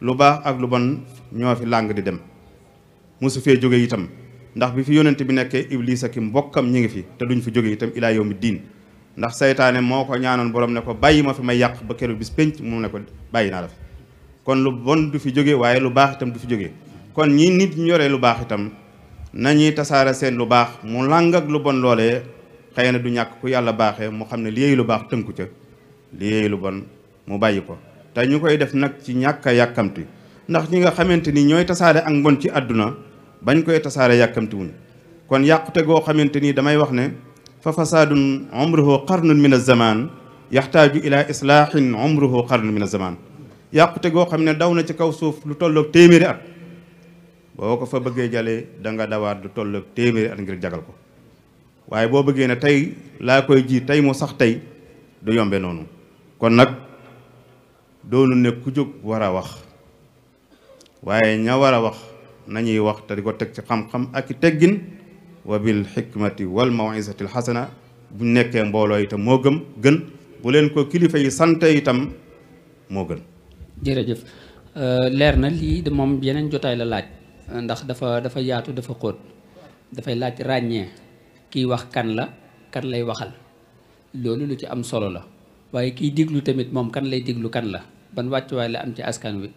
lu baax ak lu bon ñoo fi làng di dem mosu fee jóge itam ndax bi fi yonent bi nekkee Iblis ak mbokkam ñi ngi fi te duñ fi jóge itam ilaa yawmi diin ndax saytaane moo ko ñaanoon borom ne ko bàyyi ma fi may yàq ba keroog bis penc mu ne ko bàyyi naa la fi kon lu bon du fi jóge waaye lu baax itam du fi jóge kon ñi nit ñu yoree lu baax itam nañuy tasaare seen lu baax mu làng ak lu bon loolee xëy na du ñàkk ku yàlla baaxee mu xam ne liggéey lu baax tënku ca liggéey lu bon mu bàyyi ko te ñu koy def nag ci ñàkk a yàkkamti ndax ñi nga xamante ni ñooy tasaare ak mbon ci àdduna bañ koy tasaare yàkkamti wuñ kon yàqute goo xamante ni damay wax ne fa fasaadun umruhu qarnun min az-zaman yaxtaaju ila islaahin umruhu qarnun min az-zaman yàqute goo xam ne daw na ci kaw suuf lu tolloog téeméeri at boo ko fa bëggee jalee da nga dawaat lu tolloog téeméeri at ngir jagal ko waaye boo bëggee ne tey laa koy ji tey mu sax tey du yombe noonu kon nag doonu ne ku jóg war a wax waaye ña war a wax nañuy wax te di ko teg ci xam-xam ak i teggin wa bil xikmati wal mawizati al xasana bu nekkee mbooloo itam moo gën bu leen ko kilifa yi sante itam moo gën. jërëjëf leer na lii de moom yeneen jotaay la laaj ndax dafa yaatu dafa xóot dafay laaj ràññee kiy wax kan la kan lay waxal loolu lu ci am solo la waaye kiy diglu tamit moom kan lay diglu kan la ban wàccuwaay la am ci askan wi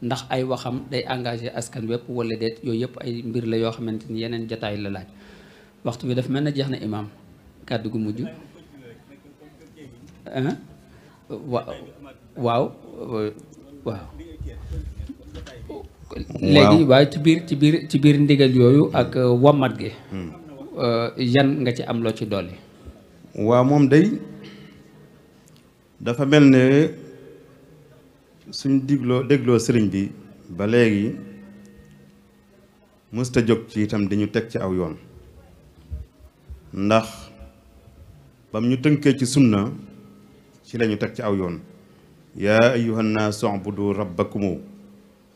ndax ay waxam day engagé askan wépp wala déet yooyu yëpp ay mbir la yoo xamante ni yeneen jotaay la laaj waxtu bi dafa mel na jeex na imaam kàddu gu mujj waaw léegi waaye ci biir ndigal yooyu ak wommat gi yan nga ci am loo ci dolli. waaw moom day dafa mel ne suñ dégloo sëriñ bi ba léegi mësta jóg ci itam dañu teg ci aw yoon ndax bam ñu tënkee ci sunna ci lañu teg ci aw yoon yaa ayyuhan naasu ubudu rabbakumu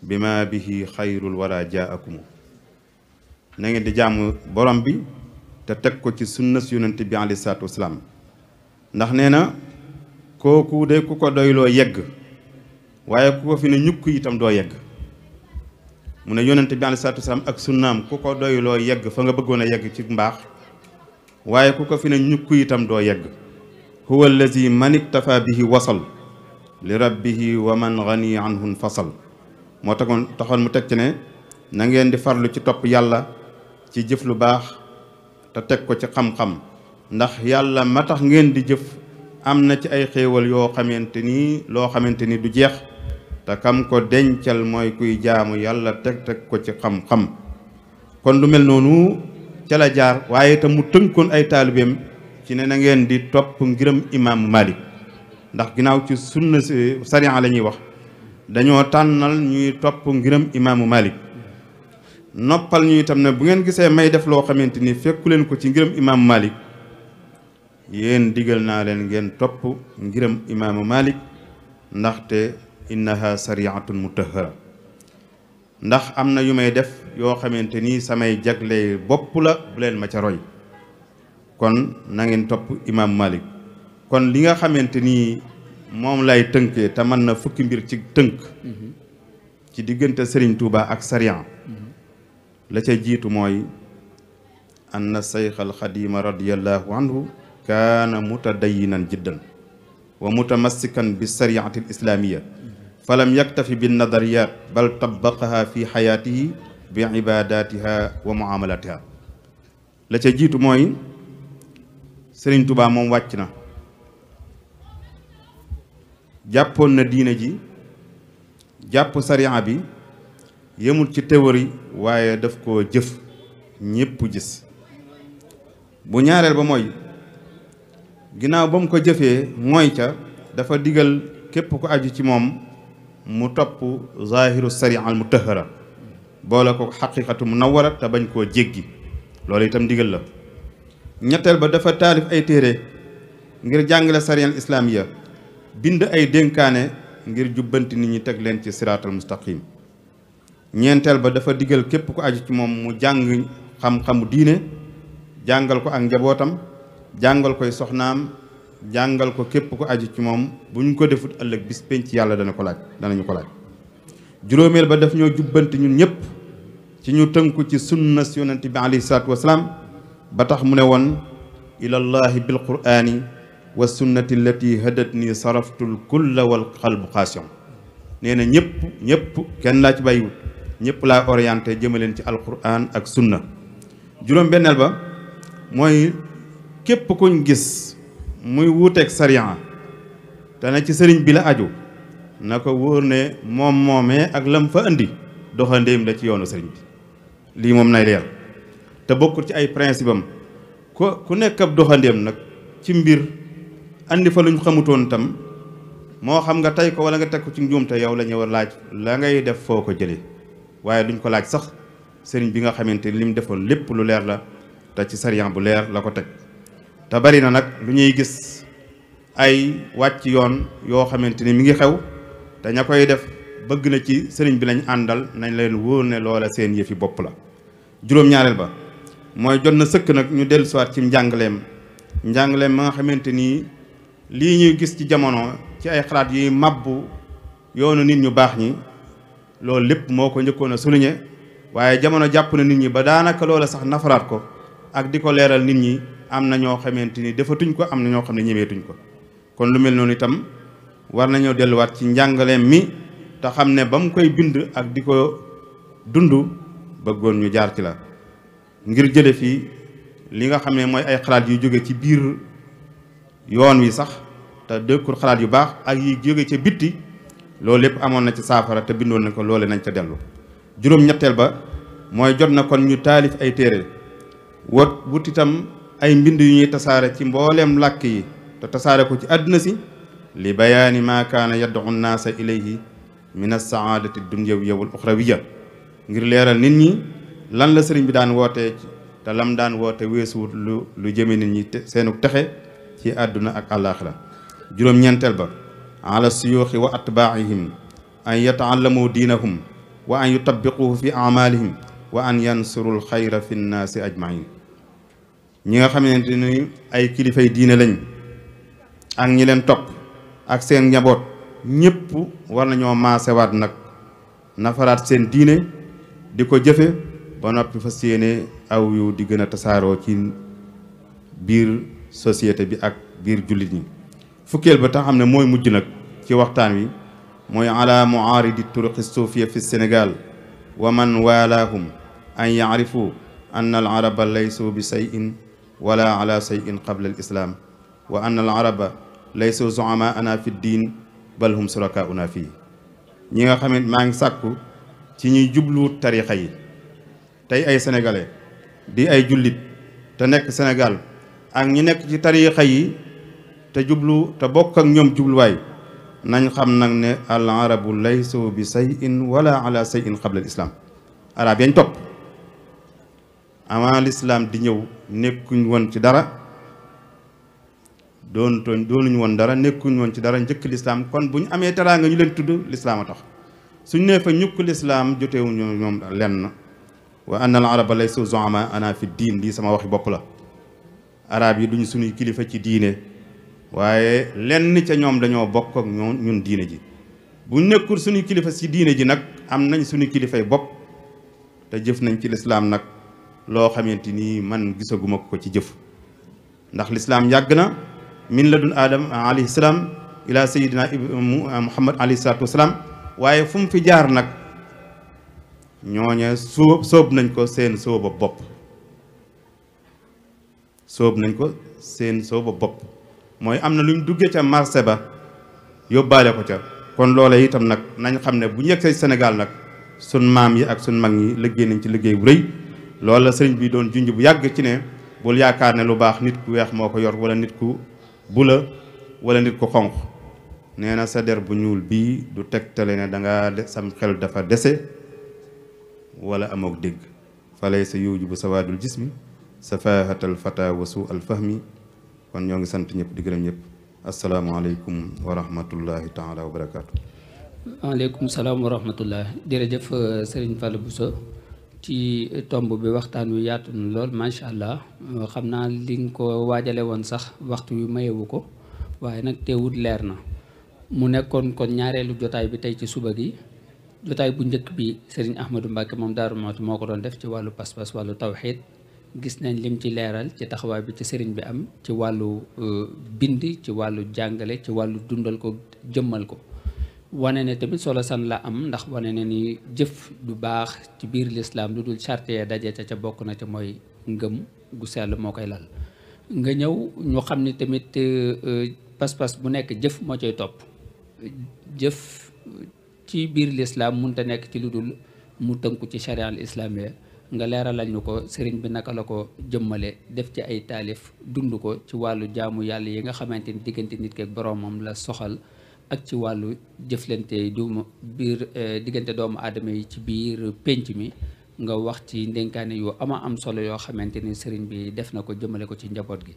bima bihi xayrul wara jaakumu na ngeen di jaamu borom bi te teg ko ci sunna si yonent bi alayhi salaatu wasalaam ndax nee na kooku de ku ko doyloo yegg waaye ku ko fi ne ñukk itam doo yegg mu ne yonent bi alayhi salaatu wasalaam ak sunnaam ku ko doyloo yegg fa nga bëggoon a yegg ci mbaax waaye ku ko fi ne ñukk itam doo yegg huwa allazi man iktafa bihi wasal li rabbihi wa man gani anhu fasal moo taxoon mu teg ci ne na ngeen di farlu ci topp yàlla ci jëf lu baax te teg ko ci xam-xam ndax yàlla ma tax ngeen di jëf am na ci ay xéewal yoo xamante ni loo xamante ni du jeex te kam ko dencal mooy kuy jaamu yàlla teg ko ci xam-xam kon lu mel noonu ca la jaar waaye itam mu tënkoon ay taalibeem ci ne na ngeen di topp ngiram imaamu Malik ndax ginnaaw ci sunna sariya la ñuy wax dañoo tànnal ñuy topp ngiram imaamu Malik noppal ñu itam ne bu ngeen gisee may def loo xamante ni fekku leen ko ci ngiram imaamu Malik yéen digal naa leen ngeen topp ngiram imaamu Malik ndaxte innaha sariatun mutahhara ndax am na yu may def yoo xamante ni samay jagle bopp la bu leen ma ca roy kon na ngeen topp imaamu Malik kon li nga xamante ni moom lay tënkee te mën na fukki mbir ci tënk ci diggante Serigne Touba ak sariya la ca jiitu mooy anna Seykh al Xadima radiyallahu anhu kaana mutadayinan jiddan wa mutamassikan bi sariati al islamiyya falam yaktafi bin nadariyat bal tabaqaha fi xayaatihi bi ibadatiha wa muamalatiha la ca jiitu mooy Serigne Touba moom wàcc na jàppoon na diine ji jàpp sariya bi yemul ci théorie waaye daf koo jëf ñépp gis bu ñaareel ba mooy ginnaaw ba mu ko jëfee mooy ca dafa digal képp ku aju ci moom mu topp zahiru sariya al mutahhara boole ko xaqiqatu munawwara te bañ koo jéggi loolu itam digal la ñetteel ba dafa taalif ay téere ngir jàngale sariya al islamiya bind ay dénkaane ngir jubbanti nit ñi teg leen ci siraatal mustaqim ñeenteel ba dafa digal képp ku aju ci moom mu jàng xam-xamu diine jàngal ko ak njabootam jàngal koy soxnaam jàngal ko képp ku aju ci moom bu ñu ko defut ëllëg bis penc yàlla danañu ko laaj juróomeel ba daf ñoo jubbanti ñun ñëpp ci ñu tënku ci sunna yonent bi alayhi salaatu wasalaam ba tax mu ne woon ilallahi bil qur'ani wa sunnati allati hadatni saraftul kulla wal qalbu xaasiyon nee na ñëpp kenn laa ci bàyyiwut ñëpp laa orienté jëmaleen ci alquran ak sunna juróom benneel ba mooy képp kuñ gis muy wuuteeg sariya te na ci sëriñ bi la aju na ko wóor ne moom moomee ak lam fa indi doxandéem la ci yoonu sëriñ bi lii moom nay leer te bokkul ci ay principe am ku nekk ab doxandéem nag ci mbir andi fa luñ xamutoon tam moo xam nga tey ko wala nga teg ko ci njuumte yow la ñëw laaj la ngay def foo ko jëlee waaye duñ ko laaj sax sëriñ bi nga xamante ni lim defoon lépp lu leer la te ci sariya bu leer la ko teg te bari na nag lu ñuy gis ay wàcc yoon yoo xamante ni mi ngi xew te ña koy def bëgg na ci sëriñ bi lañ àndal nañ leen wóor ne loola seen yëfi bopp la juróom-ñaareel ba mooy jot na sëkk nag ñu dellu siwaat ci njàngaleem ma nga xamante ni lii ñuy gis ci jamono ci ay xalaat yuy mabbu yoonu nit ñu baax ñi loolu lépp moo ko njëkkoon a souligné waaye jamono jàpp na nit ñi ba daanaka loola sax nafaraat ko ak di ko leeral nit ñi am na ñoo xamante ni defatuñ ko am na ñoo xam ne ñemeetuñ ko kon lu mel noonu itam war nañoo delluwaat ci njàngaleem mi te xam ne ba mu koy bind ak di ko dund bëggoon ñu jaar ci la ngir jële fii li nga xam ne mooy ay xalaat yu jóge ci biir yoon wi sax te dëkkul xalaat yu baax ak yi jóge ca bitti loolu lépp amoon na ci saafara te bindoon na ko loole nañ ca dellu juróom-ñetteel ba mooy jot na kon ñu taalif ay téere wut itam ay mbind yu ñuy tasaare ci mbooleem làkk yi te tasaare ko ci àdduna si li bayaani maa kaana yad'u nnaasa ilayhi min as-saadati dunyawiyya wal uxrawiyya ngir leeral nit ñi lan la sëriñ bi daan wootee te lam daan woote weesuwut lu jëme nit ñi seenu texe ci àdduna ak àllaaxira juróom-ñeenteel ba ala suyuuxi wa atbaa'ihim an yata'allamu diinahum wa an yutabiquhu fi amalihim wa an yansurul xayra fi nnaasi ajmain ñi nga xamante ni ay kilifay diine lañ ak ñi leen topp ak seen njaboot ñëpp war nañoo maasewaat nag nafaraat seen diine di ko jëfe ba noppi fas yéene aw yu di gën a tasaaroo ci biir société bi ak biir jullit ñi fukkeel ba tax xam ne mooy mujj nag ci waxtaan wi mooy ala muaaridi turuqi suufiya fi Sénégal wa man waalaahum an yaarifu anna al araba laysu bi sayin wala ala sayin qabla al islam wa anna al araba laysu zuamaana fi ddin bal hum surakauna fii ñi nga xam ne maa ngi sàkku ci ñuy jubluwut tarixa yi tey ay sénégalais di ay jullit te nekk Sénégal ak ñi nekk ci tarixa yi te jublu te bokk ak ñoom jubluwaay nañ xam nag ne al arabu laysu bi sayin wala ala sayin qabla al islam. arab yañ topp avant l'islam di ñëw nekkuñ woon ci dara doonuñu woon dara nekkuñ woon ci dara njëkk l'islam. kon bu ñu amee teraanga ñu leen tudd l'islam a tax suñ nee fa ñukk l'islam jotewuñu ñoom lenn. wa anna al araba laysu zuama ana fi diin lii sama waxi bopp la. arab yi duñu suñuy kilifa ci diine waaye lenn ca ñoom dañoo bokk ak ñun diine ji. bu nekkul suñuy kilifa ci diine ji nag am nañ suñuy kilifay bopp te jëf nañ ci lislaam nag loo xamante ni man gisaguma ko ci jëf. ndax lislaam yàgg na min ladun aadam alayhi salaam ila sayidina muhammad alayhi salaatu wasalaam waaye fu mu fi jaar nag ñooñe sóob nañ ko seen sóoba bopp. sóob nañ ko seen sóoba bopp mooy am na luñ duggee ca marché ba yóbbaale ko ca. kon loolee itam nag nañ xam ne bu ñu yegsee Sénégal nag sun maam yi ak sun mag ñi liggéey nañ ci liggéey bu rëy. loolu la sëriñ bi doon junj bu yàgg ci ne bul yaakaar ne lu baax nit ku weex moo ko yor wala nit ku bula wala nit ku xonq. nee na sa der bu ñuul bii du tegtale ne danga sam xel dafa dese wala amook dégg. falay sa yuuju bu sawaadul jismi safahatal fata wa suu al fahmi. kon ñoo ngi sant ñëpp di gërëm ñëpp. asalaamaaleykum wa rahmatullahi taala wa barakaatu. waaleykum salaam wa rahmatullah. jërëjëf Serigne Fallou Bousso ci tomb bi waxtaan wi yaatu na lool macha allah. xam naa li nga ko waajale woon sax waxtu wi mayewu ko waaye nag teewut leer na. mu nekkoon kon ñaareelu jotaay bi tey ci suba gi. jotaay bu njëkk bi Serigne Ahmadou Mbacke moom Daaru Muxti moo ko doon def ci wàllu pas-pas wàllu tawxiid. gis nañ lim ci leeral ci taxawaay bi ci sëriñ bi am ci wàllu bind ci wàllu jàngale ci wàllu dundal ko jëmmal ko. wane ne tamit solo san la am ndax wane ne ni jëf du baax ci biir lislaam lu dul charte ya daje ca bokk na ca mooy ngëm gu sell moo koy lal. nga ñëw ñu xam ni tamit pas-pas bu nekk jëf moo cay topp. jëf ci biir lislaam mënta nekk ci lu dul mu tënku ci charia al islaamiya. nga leeralal ñu ko sëriñ bi naka la ko jëmmale def ci ay taalif dund ko ci wàllu jaamu yàlla yi nga xamante ni diggante nit ki ak boroomam la soxal ak ci wàllu jëflante du biir diggante doomu aadama yi ci biir pénc mi. nga wax ci ndénkaane yu ama am solo yoo xamante ni sëriñ bi def na ko jëmale ko ci njaboot gi.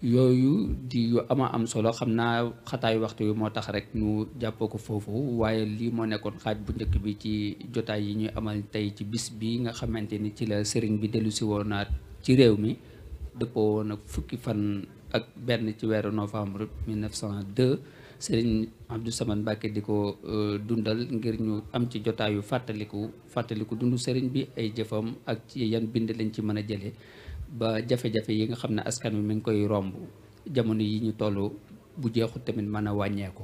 yooyu di yu ama am solo xam naa xataayu waxtu wi moo tax rek ñu jàppoo ko foofu waaye lii moo nekkoon xaaj bu njëkk bi ci jotaay yi ñuy amal tey ci bis bi nga xamante ni ci la sëriñ bi dellu si woonaat ci réew mi dëppoo woon ak fukki fan ak benn ci weeru novembre 1902 sëriñ Abdou Samane Mbacke di ko dundal ngir ñu am ci jotaayu fàttaliku dundu sëriñ bi ay jëfam ak ci yan bind lañ ci mën a jëlee ba jafe-jafe yi nga xam ne askan wi mi ngi koy romb jamono yi ñu toll bu jeexut tamit mën a wàññeeku.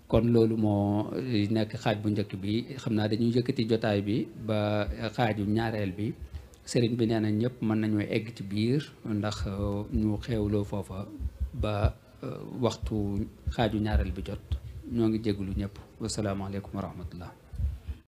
kon loolu moo nekk xaaj bu njëkk bi xam naa dañuy yëkkati jotaay bi ba xaaju ñaareel bi sëriñ bi nee na ñëpp mën nañoo egg ci biir ndax ñu xeewloo foofa ba waxtu xaaju ñaareel bi jot ñoo ngi jégalu ñëpp wasalaamaaleykum wa rahmatullah.